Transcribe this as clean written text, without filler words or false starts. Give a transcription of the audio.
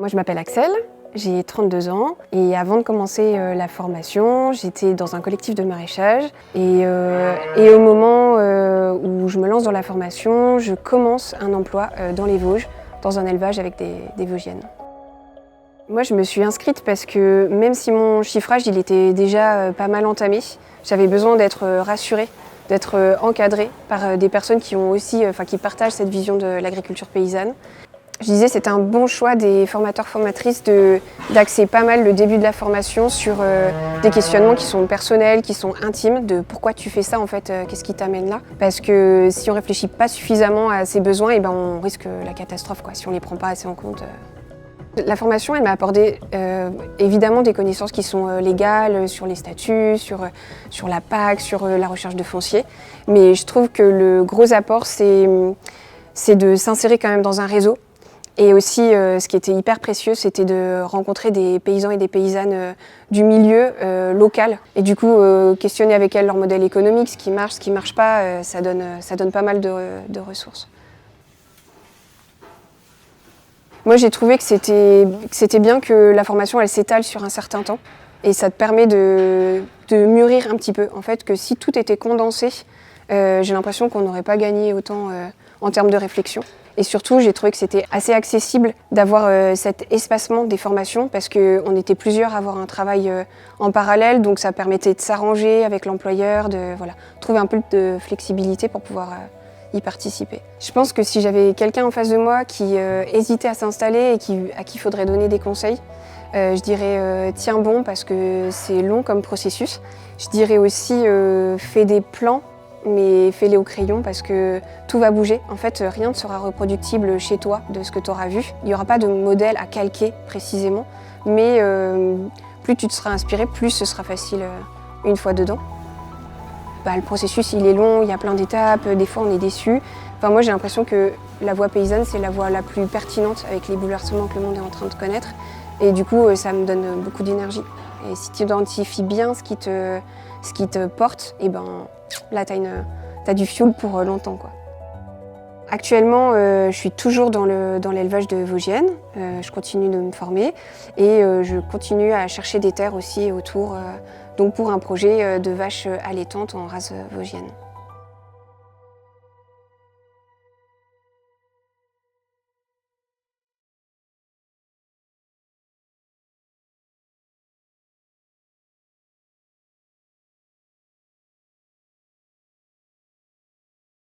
Moi, je m'appelle Axel, j'ai 32 ans et avant de commencer la formation, j'étais dans un collectif de maraîchage et au moment où je me lance dans la formation, je commence un emploi dans les Vosges, dans un élevage avec des Vosgiennes. Moi, je me suis inscrite parce que même si mon chiffrage il était déjà pas mal entamé, j'avais besoin d'être rassurée, d'être encadrée par des personnes qui ont aussi, qui partagent cette vision de l'agriculture paysanne. Je disais c'était un bon choix des formateurs-formatrices d'axer pas mal le début de la formation sur des questionnements qui sont personnels, qui sont intimes, de pourquoi tu fais ça en fait, qu'est-ce qui t'amène là. Parce que si on réfléchit pas suffisamment à ses besoins, et ben on risque la catastrophe quoi, si on les prend pas assez en compte. La formation, elle m'a apporté évidemment des connaissances qui sont légales sur les statuts, sur la PAC, sur la recherche de foncier. Mais je trouve que le gros apport, c'est de s'insérer quand même dans un réseau. Et aussi, ce qui était hyper précieux, c'était de rencontrer des paysans et des paysannes du milieu local. Et du coup, questionner avec elles leur modèle économique, ce qui marche pas, ça donne pas mal de ressources. Moi, j'ai trouvé que c'était bien que la formation, elle s'étale sur un certain temps. Et ça te permet de mûrir un petit peu. En fait, que si tout était condensé, j'ai l'impression qu'on n'aurait pas gagné autant en termes de réflexion. Et surtout, j'ai trouvé que c'était assez accessible d'avoir cet espacement des formations parce qu'on était plusieurs à avoir un travail en parallèle. Donc ça permettait de s'arranger avec l'employeur, de trouver un peu de flexibilité pour pouvoir y participer. Je pense que si j'avais quelqu'un en face de moi qui hésitait à s'installer et à qui il faudrait donner des conseils, je dirais tiens bon parce que c'est long comme processus. Je dirais aussi fais des plans, mais fais-les au crayon parce que tout va bouger. En fait, rien ne sera reproductible chez toi de ce que tu auras vu. Il n'y aura pas de modèle à calquer précisément, mais plus tu te seras inspiré, plus ce sera facile une fois dedans. Le processus, il est long, il y a plein d'étapes, des fois on est déçu. Moi, j'ai l'impression que la voie paysanne, c'est la voie la plus pertinente avec les bouleversements que le monde est en train de connaître. Et du coup, ça me donne beaucoup d'énergie. Et si tu identifies bien ce qui te porte, et là, t'as du fuel pour longtemps, quoi. Actuellement, je suis toujours dans l'élevage de Vosgiennes. Je continue de me former et je continue à chercher des terres aussi autour, donc pour un projet de vaches allaitantes en race vosgienne.